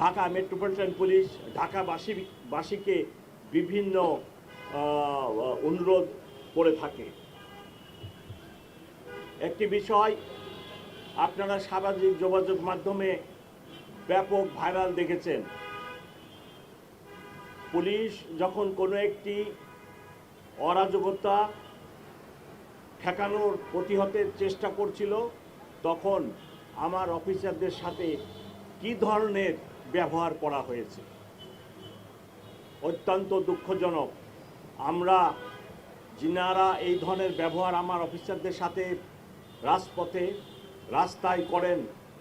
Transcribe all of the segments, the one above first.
Dhaka metropolitan police ঢাকাবাসীকে বিভিন্ন অনুরোধ করে থাকে। একটি বিষয় আপনারা সামাজিক যোগাযোগ মাধ্যমে ব্যাপক ভাইরাল দেখেছেন। পুলিশ যখন কোনো একটি অরাজকতা ঠেকানোর প্রতিহতের চেষ্টা করছিল, তখন আমার অফিসারদের সাথে কি ধরনের ব্যবহার করা হয়েছে অত্যন্ত দুঃখজনক। আমরা যিনারা এই ধরনের ব্যবহার আমার অফিসারদের সাথে রাস্তায় করেন,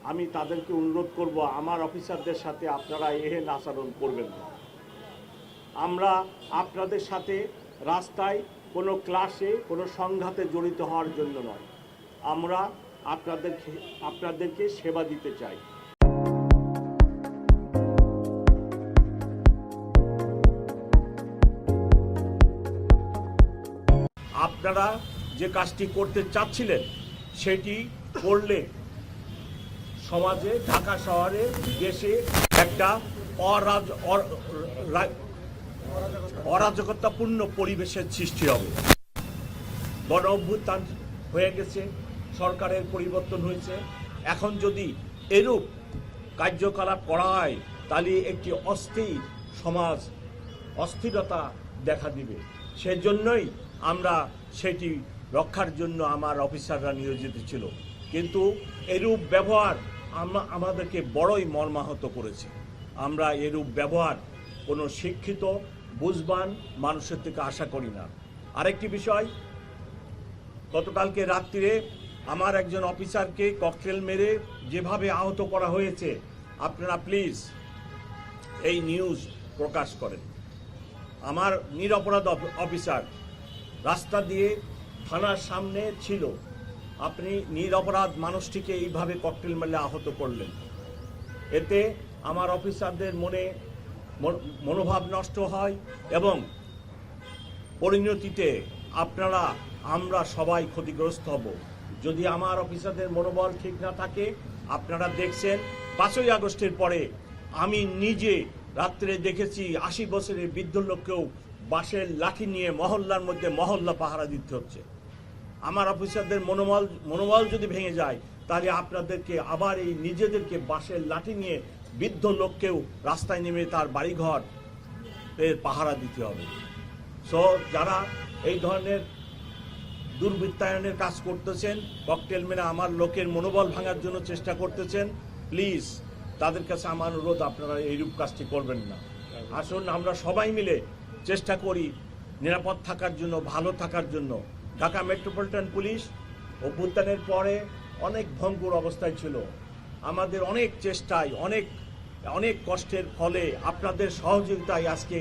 আমি তাদেরকে অনুরোধ করব আমার অফিসারদের সাথে আপনারা এহেন আচরণ করবেন না। আমরা আপনাদের সাথে রাস্তায় কোনো ক্লাসে কোনো সংঘাতে জড়িত হওয়ার জন্য নয়, আমরা আপনাদেরকে সেবা দিতে চাই। আপনারা যে কাজটি করতে চাচ্ছিলেন সেটি করলে সমাজে, ঢাকা শহরে, দেশে একটা অরাজকতাপূর্ণ পরিবেশের সৃষ্টি হবে। গণ অভ্যুত্থান হয়ে গেছে, সরকারের পরিবর্তন হয়েছে। এখন যদি এরূপ কার্যকলাপ করা হয় তাহলে একটি অস্থির সমাজ, অস্থিরতা দেখা দিবে। সেজন্যই আমরা সেটি রক্ষার জন্য আমার অফিসাররা নিয়োজিত ছিল। কিন্তু এরূপ ব্যবহার আমাদেরকে বড়ই মর্মাহত করেছে। আমরা এরূপ ব্যবহার কোনো শিক্ষিত বুঝবান মানুষের থেকে আশা করি না। আরেকটি বিষয়, গতকালকে রাত্রিরে আমার একজন অফিসারকে ককটেল মেরে যেভাবে আহত করা হয়েছে, আপনারা প্লিজ এই নিউজ প্রকাশ করেন। আমার নিরপরাধ অফিসার রাস্তা দিয়ে থানার সামনে ছিল, আপনি নিরপরাধ মানুষটিকে এইভাবে ককটেল মেরে আহত করলেন। এতে আমার অফিসারদের মনোভাব নষ্ট হয় এবং পরিণতিতে আমরা সবাই ক্ষতিগ্রস্ত হব। যদি আমার অফিসারদের মনোবল ঠিক না থাকে, আপনারা দেখছেন 5ই আগস্টের পরে আমি নিজে রাত্রে দেখেছি 80 বছরের বৃদ্ধ লোককেও বাঁশের লাঠি নিয়ে মহল্লার মধ্যে মহল্লা পাহারা দিতে হচ্ছে। আমার অফিসারদের মনোবল যদি ভেঙে যায়, তাহলে আপনাদেরকে আবার এই নিজেদেরকে বাঁশের লাঠি নিয়ে বৃদ্ধ লোককেও রাস্তায় নেমে তার বাড়িঘর পাহারা দিতে হবে। সো যারা এই ধরনের দুর্বৃত্তায়নের কাজ করতেছেন, ককটেল মেরে আমার লোকের মনোবল ভাঙার জন্য চেষ্টা করতেছেন, প্লিজ তাদের কাছে আমার অনুরোধ, আপনারা এইরূপ কাজটি করবেন না। আসুন আমরা সবাই মিলে চেষ্টা করি নিরাপদ থাকার জন্য, ভালো থাকার জন্য। ঢাকা মেট্রোপলিটন পুলিশ অভ্যুত্থানের পরে অনেক ভঙ্গুর অবস্থায় ছিল। আমাদের অনেক চেষ্টায়, অনেক কষ্টের ফলে, আপনাদের সহযোগিতায় আজকে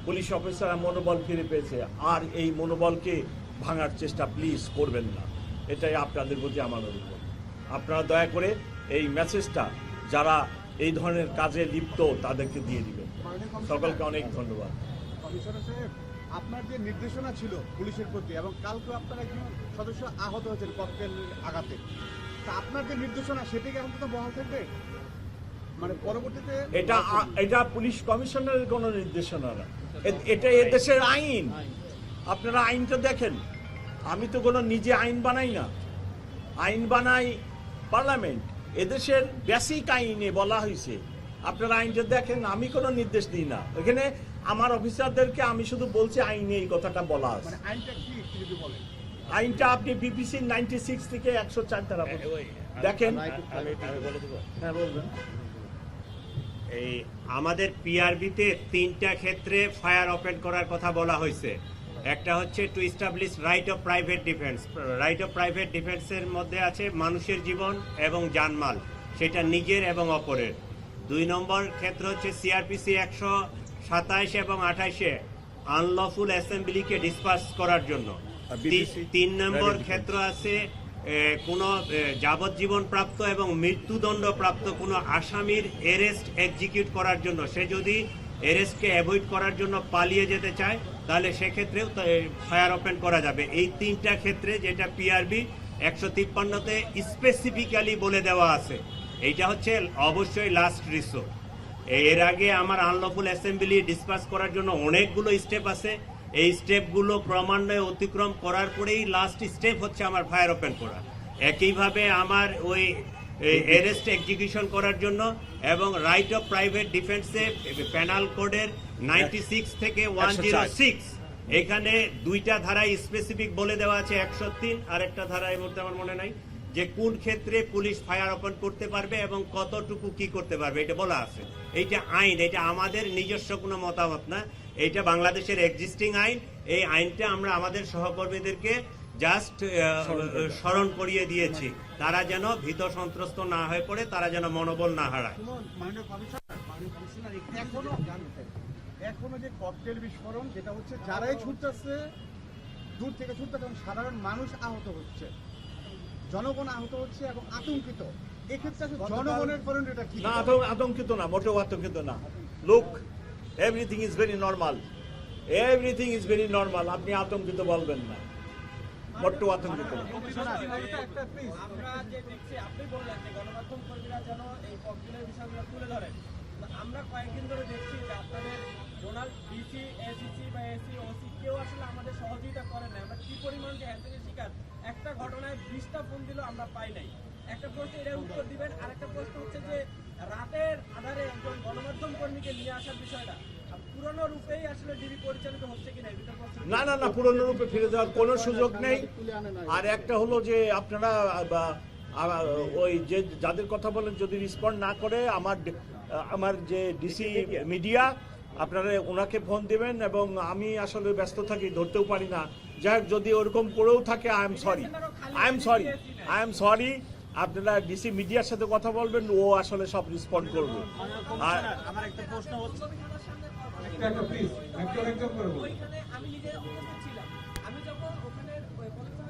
পুলিশ অফিসাররা মনোবল ফিরে পেয়েছে। আর এই মনোবলকে ভাঙার চেষ্টা প্লিজ করবেন না, এটাই আপনাদের প্রতি আমার অনুরোধ। আপনারা দয়া করে এই মেসেজটা যারা এই ধরনের কাজে লিপ্ত তাদেরকে দিয়ে দিবেন। সকলকে অনেক ধন্যবাদ। আপনার যে নির্দেশনা ছিল পুলিশের প্রতি, এবং কালকে আপনার একজন সদস্য আহত হয়েছেন ককটেল আঘাতে, তা আপনার যে নির্দেশনা সেটা কি এখন তো বহাল থাকবে? মানে পরবর্তীতে এটা পুলিশ কমিশনারের কোনো নির্দেশনা না, এটা এদেশের আইন। আপনারা আইনটা দেখেন। আমি তো কোনো নিজে আইন বানাই না, আইন বানাই পার্লামেন্ট। এদেশের বেসিক আইনে বলা হয়েছে, আপনারা আইনটা দেখেন। আমি কোনো নির্দেশ দিই না এখানে। আমার অফিসারদেরকে আমি শুধু বলছি আইনে এই কথাটা বলা আছে। আইনটা আপনি বিপিসি 96 থেকে 104 ধারা দেখেন। হ্যাঁ বলবেন। এই আমাদের পিআরবিতে 3টা ক্ষেত্রে ফায়ার ওপেন করার কথা বলা হয়েছে। একটা হচ্ছে to establish right of private defence. Right of private ডিফেন্সের মধ্যে আছে মানুষের জীবন এবং জানমাল, সেটা নিজের এবং অপরের। 2 নম্বর ক্ষেত্র হচ্ছে সিআরপিসি 127 এবং 28-এ আনলফুল অ্যাসেম্বলিকে ডিসপার্স করার জন্য। 3 নম্বর ক্ষেত্র আছে কোনো যাবজ্জীবন প্রাপ্ত এবং মৃত্যুদণ্ড প্রাপ্ত কোনো আসামির অ্যারেস্ট এক্সিকিউট করার জন্য। সে যদি অ্যারেস্টকে অ্যাভয়েড করার জন্য পালিয়ে যেতে চায়, তাহলে সেক্ষেত্রেও ফায়ার ওপেন করা যাবে। এই 3টা ক্ষেত্রে যেটা পিআরবি 153-তে স্পেসিফিক্যালি বলে দেওয়া আছে। এইটা হচ্ছে অবশ্যই লাস্ট রিসোর্ট। এর আগে আমার আনলফুল অ্যাসেম্বলি ডিসকাস করার জন্য অনেকগুলো স্টেপ আছে। এই স্টেপগুলো ক্রমান্বয়ে অতিক্রম করার পরেই লাস্ট স্টেপ হচ্ছে আমার ফায়ার ওপেন করা। একইভাবে আমার ওই অ্যারেস্ট এক্সিকিউশন করার জন্য এবং রাইট অফ প্রাইভেট ডিফেন্সে পেনাল কোডের 96 থেকে 106 এখানে দুইটা ধারায় স্পেসিফিক বলে দেওয়া আছে, 103 আর একটা ধারা এই মুহূর্তে আমার মনে নাই, যে কোন ক্ষেত্রে পুলিশ ফায়ার ওপেন করতে পারবে এবং কতটুকু কি করতে পারবে এটা বলা আছে। এইটা আইন, এটা আমাদের নিজস্ব কোনো মতামত না, এইটা বাংলাদেশের এক্সিস্টিং আইন। এই আইনটা আমরা আমাদের সহকর্মীদেরকে জাস্ট স্মরণ করিয়ে দিয়েছি, তারা যেন ভীত সন্ত্রস্ত না হয়ে পড়ে, তারা যেন মনোবল না হারায়। এখনো যে ককটেল বিস্ফোরণ যেটা হচ্ছে, যারাই ছুটতেছে দূর থেকে ছুটতেছে এবং সাধারণ মানুষ আহত হচ্ছে, জনগণ আহত হচ্ছে এবং আতঙ্কিত। এক্ষেত্রে জনগণের করণীয়টা কি? না, আতঙ্কিত না, মোটেও আতঙ্কিত না। Look, everything is very normal, everything is very normal. আপনি আতঙ্কিত বলবেন না, মোটেও আতঙ্কিত না। আমরা যে দেখছি, আপনি বললেন যে গণমাধ্যম কর্মীরা যেন এই ককটেলের বিষয়গুলো তুলে ধরেন। আমরা কয়েকদিন ধরে দেখছি যে আপনাদের জোনাল ডিসি, এসিসি বা এসি, ওসি কেউ আসলে আমাদের সহযোগিতা করেন না। আমরা কি পরিমাণ যে হ্যান্ডেলের শিকার, একটা ঘটনায় 20টা ফোন দিলেও আমরা পাই নাই। একটা প্রশ্ন এটার উত্তর দিবেন, আর একটা প্রশ্ন হচ্ছে যে রাতের আধারে একজন গণমাধ্যম কর্মীকে নিয়ে আসার বিষয়টা পুরনো রূপেই আসলে ডিবি পরিচালিত হচ্ছে কিনা, এটা প্রশ্ন। না, পুরনো রূপে ফিরে যাওয়ার কোনো সুযোগ নেই। আর একটা হলো যে আপনারা ওই যে যাদের কথা বলেন যদি রেসপন্ড না করে, আমার যে ডিসি মিডিয়া, আপনারা ওনাকে ফোন দিবেন, এবং আমি আসলে ব্যস্ত থাকি, ধরতেও পারি না। যাই হোক, যদি ওরকম করেও থাকে, আই এম সরি, আপনারা ডিসি মিডিয়ার সাথে কথা বলবেন, ও আসলে সব রেসপন্ড করবে। আর আমার একটা প্রশ্ন হচ্ছে, ওইখানে আমি নিজে উপস্থিত ছিলাম। আমি যখন ওখানে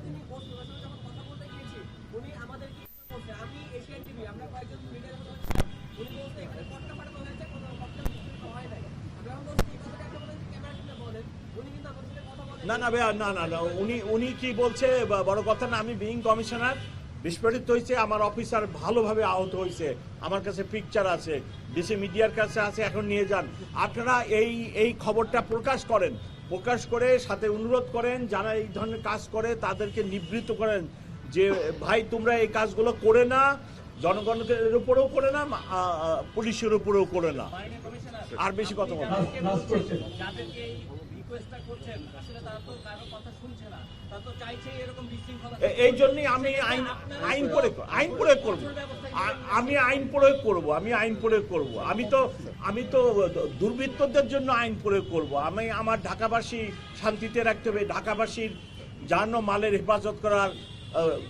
যিনি বস, ওনার সাথে যখন কথা বলতে গিয়েছি, উনি আমাদেরকে বলছে, আমি এশিয়ান টিভি, আমরা কয়েকজন মিডিয়ার মধ্যে ছিলাম, উনি বলছে এখানে কটকা পাঠানো হয়েছে, কোনো ককটেল বিস্ফোরিত হয় নাই। আমরা বলছি এই কথাটা একটা বলেন, ক্যামেরার সামনে বলেন, উনি কিন্তু আমাদের সাথে কথা বলেন না উনি কি বলছে বড় কথা না। আমি বিইং কমিশনার, বিস্ফোরিত হয়েছে, আমার অফিসার ভালোভাবে আহত হয়েছে, আমার কাছে পিকচার আছে, ডিসি মিডিয়ার কাছে আছে, এখন নিয়ে যান। আপনারা এই খবরটা প্রকাশ করে সাথে অনুরোধ করেন, যারা এই ধরনের কাজ করে তাদেরকে নিবৃত্ত করেন যে ভাই তোমরা এই কাজগুলো করে না, জনগণের উপরেও করে না, পুলিশের উপরেও করে না। আর বেশি কথা বলবো না। যাদেরকে এই রিকোয়েস্টটা করছেন, আসলে তারা তো কারো কথা শুনছে না, তারা তো চাইছে এরকম বিশৃঙ্খলা। এই জন্যই আমি আইন প্রয়োগ করব। আমি তো দুর্বৃত্তদের জন্য আইন প্রয়োগ করব। আমি আমার ঢাকাবাসী শান্তিতে রাখতে হবে, ঢাকাবাসীর জান ও মালের হেফাজত করার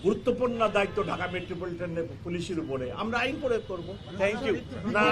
গুরুত্বপূর্ণ দায়িত্ব ঢাকা মেট্রোপলিটন পুলিশের উপরে। আমরা আইন প্রয়োগ করব। Thank you. না